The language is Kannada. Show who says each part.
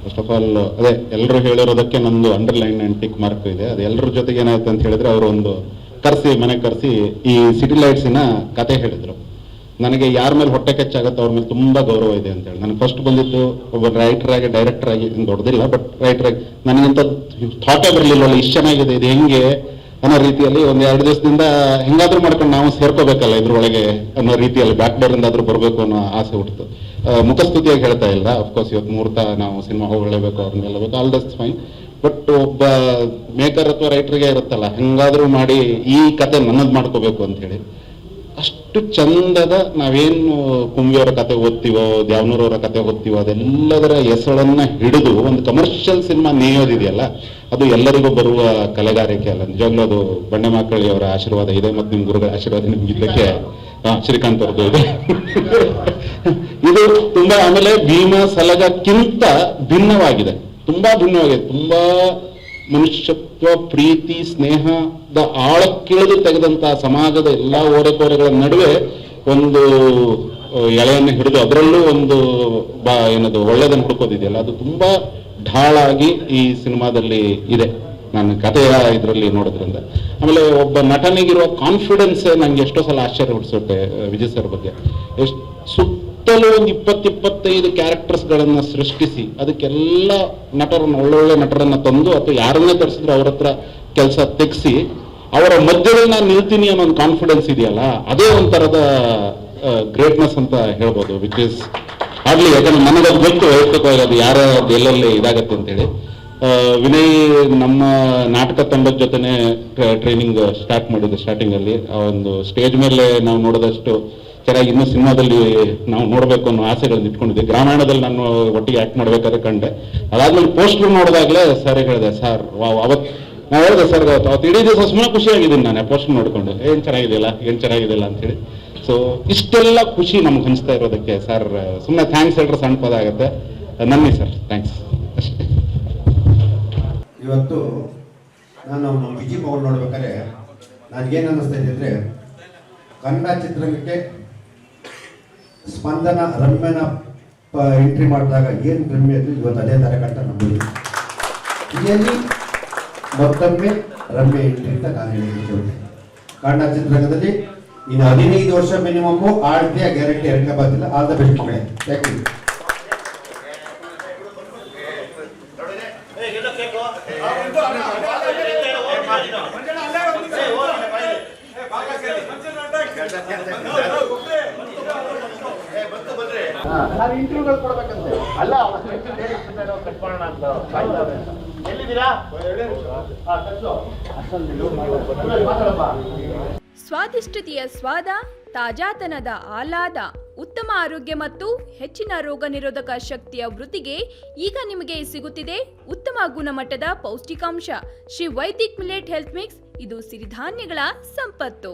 Speaker 1: ಫಸ್ಟ್ ಆಫ್ ಆಲ್ ಅದೇ ಎಲ್ಲರೂ ಹೇಳಿರೋದಕ್ಕೆ ನಂದು ಅಂಡರ್ಲೈನ್ ಆ್ಯಂಡ್ ಟಿಕ್ ಮಾರ್ಕ್ ಇದೆ. ಅದು ಎಲ್ಲರ ಜೊತೆಗೆ ಏನಾಯ್ತು ಅಂತ ಹೇಳಿದ್ರೆ, ಅವರು ಒಂದು ಮನೆಗೆ ಕರೆಸಿ ಈ ಸಿಟಿ ಲೈಟ್ಸಿನ ಕತೆ ಹೇಳಿದರು. ನನಗೆ ಯಾರ ಮೇಲೆ ಹೊಟ್ಟೆ ಕೆಚ್ಚಾಗುತ್ತೆ ಅವ್ರ ಮೇಲೆ ತುಂಬ ಗೌರವ ಇದೆ ಅಂತ ಹೇಳಿ. ನನಗೆ ಫಸ್ಟ್ ಬಂದಿದ್ದು ಒಬ್ಬ ರೈಟರ್ ಆಗಿ, ಡೈರೆಕ್ಟರ್ ಆಗಿ, ದೊಡ್ಡದಿಲ್ಲ ಬಟ್ ರೈಟರ್ ಆಗಿ ನನಗಿಂತ ಥಾಟೇ ಬರಲಿಲ್ಲ, ಇಷ್ಟು ಚೆನ್ನಾಗಿದೆ ಇದು ಹೆಂಗೆ ಅನ್ನೋ ರೀತಿಯಲ್ಲಿ ಒಂದು 2 ದಿವಸದಿಂದ ಹೆಂಗಾದ್ರೂ ಮಾಡ್ಕೊಂಡು ನಾವು ಸೇರ್ಕೋಬೇಕಲ್ಲ ಇದ್ರೊಳಗೆ ಅನ್ನೋ ರೀತಿಯಲ್ಲಿ ಬ್ಯಾಕ್ ಡೋರಿಂದ ಆದ್ರೂ ಬರಬೇಕು ಅನ್ನೋ ಆಸೆ ಹುಟ್ಟಿತು. ಮುಖಸ್ತುತಿಯಾಗಿ ಹೇಳ್ತಾ ಇಲ್ಲ, ಅಫ್ಕೋರ್ಸ್ ಇವತ್ತು ಮುಹೂರ್ತ ನಾವು ಸಿನಿಮಾ ಹೋಗಲೇಬೇಕು, ಅವ್ರನ್ನ ಗೆಲ್ಲಬೇಕು, ಆಲ್ ದಟ್ಸ್ ಫೈನ್. ಬಟ್ ಒಬ್ಬ ಮೇಕರ್ ಅಥವಾ ರೈಟರ್ಗೆ ಇರುತ್ತಲ್ಲ, ಹೆಂಗಾದ್ರೂ ಮಾಡಿ ಈ ಕತೆ ನನ್ನದು ಮಾಡ್ಕೋಬೇಕು ಅಂತ ಹೇಳಿ ಅಷ್ಟು ಚಂದದ ನಾವೇನು ಕುಂಬಿಯವರ ಕತೆ ಓದ್ತೀವೋ, ದ್ಯಾವನೂರವರ ಕತೆ ಓದ್ತೀವೋ, ಅದೆಲ್ಲದರ ಹೆಸರನ್ನ ಹಿಡಿದು ಒಂದು ಕಮರ್ಷಿಯಲ್ ಸಿನಿಮಾ ನೇಯೋದಿದೆಯಲ್ಲ, ಅದು ಎಲ್ಲರಿಗೂ ಬರುವ ಕಲೆಗಾರಿಕೆ ಅಲ್ಲ. ನಿಜವಾಗ್ಲೂ ಅದು ಬಂಡೆ ಮಾಕಳ್ಳಿ ಅವರ ಆಶೀರ್ವಾದ ಇದೆ, ಮತ್ತು ನಿಮ್ಮ ಗುರುಗಳ ಆಶೀರ್ವಾದ ನಿಮ್ಗಿದ್ದಕ್ಕೆ ಶ್ರೀಕಾಂತ್ ಅವ್ರದ್ದು ಇದೆ. ಇದು ತುಂಬಾ, ಆಮೇಲೆ ಭೀಮ ಸಲಗಕ್ಕಿಂತ ಭಿನ್ನವಾಗಿದೆ, ತುಂಬಾ ಭಿನ್ನವಾಗಿದೆ. ತುಂಬಾ ಮನುಷ್ಯತ್ವ, ಪ್ರೀತಿ, ಸ್ನೇಹದ ಆಳಕ್ಕಿಳಿದು ತೆಗೆದಂತಹ ಸಮಾಜದ ಎಲ್ಲಾ ಓರೆಕೋರೆಗಳ ನಡುವೆ ಒಂದು ಎಳೆಯನ್ನು ಹಿಡಿದು ಅದರಲ್ಲೂ ಒಂದು ಏನದು ಒಳ್ಳೆಯದನ್ನು ಹುಡುಕೋದಿದೆಯಲ್ಲ, ಅದು ತುಂಬಾ ಢಾಳಾಗಿ ಈ ಸಿನಿಮಾದಲ್ಲಿ ಇದೆ ನಾನು ಕಥೆಯ ಇದರಲ್ಲಿ ನೋಡೋದ್ರಿಂದ. ಆಮೇಲೆ ಒಬ್ಬ ನಟನಿಗಿರುವ ಕಾನ್ಫಿಡೆನ್ಸ್ ನಂಗೆ ಎಷ್ಟೋ ಸಲ ಆಶ್ಚರ್ಯ ಹುಟ್ಟಿಸುತ್ತೆ ವಿಜಯ್ ಸರ್ ಬಗ್ಗೆ. ಸುತ್ತಲೂ ಒಂದು 20-25 ಕ್ಯಾರೆಕ್ಟರ್ಸ್ಗಳನ್ನು ಸೃಷ್ಟಿಸಿ ಅದಕ್ಕೆಲ್ಲ ನಟರನ್ನು, ಒಳ್ಳೊಳ್ಳೆ ನಟರನ್ನ ತಂದು ಅಥವಾ ಯಾರನ್ನೇ ತರಿಸಿದ್ರು ಅವ್ರ ಹತ್ರ ಕೆಲಸ ತೆಗೆಸಿ ಅವರ ಮಧ್ಯದಲ್ಲಿ ನಾನು ನಿಲ್ತೀನಿ ಅನ್ನೋ ಒಂದು ಕಾನ್ಫಿಡೆನ್ಸ್ ಇದೆಯಲ್ಲ, ಅದೇ ಒಂಥರದ ಗ್ರೇಟ್ನೆಸ್ ಅಂತ ಹೇಳ್ಬೋದು. ವಿಚ್ ಇಸ್ ಆಗ್ಲಿ, ಯಾಕಂದ್ರೆ ನನಗದು ಗೊತ್ತು ವೈಯಕ್ತಿಕವಾಗಿ ಅದು ಯಾರ ಎಲ್ಲೆಲ್ಲಿ ಇದಾಗತ್ತೆ ಅಂತೇಳಿ. ವಿನಯ್ ನಮ್ಮ ನಾಟಕ ತಂಡದ ಜೊತೆನೆ ಟ್ರೈನಿಂಗ್ ಸ್ಟಾರ್ಟ್ ಮಾಡಿದ್ದು ಸ್ಟಾರ್ಟಿಂಗಲ್ಲಿ. ಆ ಒಂದು ಸ್ಟೇಜ್ ಮೇಲೆ ನಾವು ನೋಡೋದಷ್ಟು ಚೆನ್ನಾಗಿ ಇನ್ನೂ ಸಿನಿಮಾದಲ್ಲಿ ನಾವು ನೋಡಬೇಕು ಅನ್ನೋ ಆಸೆಗಳನ್ನ ಇಟ್ಕೊಂಡಿದ್ದೆ. ಗ್ರಾಮಾಯಣದಲ್ಲಿ ನಾನು ಒಟ್ಟಿಗೆ ಆಕ್ಟ್ ಮಾಡ್ಬೇಕಾದ್ರೆ ಕಂಡೆ. ಅದಾದ್ಮೇಲೆ ಪೋಸ್ಟರ್ ನೋಡಿದಾಗಲೇ ಸರ್ ಹೇಳಿದೆ, ಸರ್ ಅವತ್ತು ನಾವು ಹೇಳಿದೆ ಸರ್, ಅವತ್ತು ಇಡೀ ದಿವಸ ಸುಮ್ಮನೆ ಖುಷಿಯಾಗಿದ್ದೀನಿ ನಾನು ಪೋಸ್ಟರ್ ನೋಡ್ಕೊಂಡು, ಏನು ಚೆನ್ನಾಗಿದೆಯಲ್ಲ ಅಂತೇಳಿ. ಸೊ ಇಷ್ಟೆಲ್ಲ ಖುಷಿ ನಮ್ಗೆ ಹಂಚ್ತಾ ಇರೋದಕ್ಕೆ ಸರ್ ಸುಮ್ಮನೆ ಥ್ಯಾಂಕ್ಸ್ ಹೇಳ್ರೆ ಸಣ್ಣ ಪದ ಆಗುತ್ತೆ. ನನ್ನಿ ಸರ್, ಥ್ಯಾಂಕ್ಸ್ ಅಷ್ಟೇ.
Speaker 2: ಇವತ್ತು ನಾನು ವಿಜಯ್ ಮೋಹನ್ ನೋಡ್ಬೇಕಾದ್ರೆ ನನಗೇನು ಅನ್ನಿಸ್ತಾ ಇದೆ ಅಂದರೆ, ಕನ್ನಡ ಚಿತ್ರರಂಗಕ್ಕೆ ಸ್ಪಂದನ ರಮ್ಯನ ಎಂಟ್ರಿ ಮಾಡಿದಾಗ ಏನು ರಮ್ಯ ಇತ್ತು, ಇವತ್ತು ಅದೇ ಥರ ಕಂಡ ನಮ್ಮಲ್ಲಿ ಇಲ್ಲಿ ಮತ್ತೊಮ್ಮೆ ರಮ್ಯ ಎಂಟ್ರಿ ಅಂತ ನಾನು ಹೇಳಿದ್ದೆ. ಕನ್ನಡ ಚಿತ್ರರಂಗದಲ್ಲಿ ಇನ್ನು 15 ವರ್ಷ ಮಿನಿಮಮ್ಮು ಆಳ್ತೆಯ ಗ್ಯಾರಂಟಿ ಎರಡನೇ ಬರ್ತಿಲ್ಲ. ಆಲ್ ದ ಬೆಸ್ಟ್ ಮಗಳೇ. Thank you. ಇಂಟರ್ವ್ಯೂಗಳು ಕೊಡ್ಬೇಕಂತೆ ಅಲ್ಲ, ಕಟ್ ಮಾಡೋಣ ಅಂತ ಎಲ್ಲಿದ್ದೀರಾ?
Speaker 3: ಸ್ವಾದಿಷ್ಟತೆಯ ಸ್ವಾದ, ತಾಜಾತನದ ಆಹ್ಲಾದ, ಉತ್ತಮ ಆರೋಗ್ಯ ಮತ್ತು ಹೆಚ್ಚಿನ ರೋಗ ನಿರೋಧಕ ಶಕ್ತಿಯ ವೃದ್ಧಿಗೆ ಈಗ ನಿಮಗೆ ಸಿಗುತ್ತಿದೆ ಉತ್ತಮ ಗುಣಮಟ್ಟದ ಪೌಷ್ಟಿಕಾಂಶ Shri Vaidik millet health mix. ಇದು ಸಿರಿಧಾನ್ಯಗಳ ಸಂಪತ್ತು.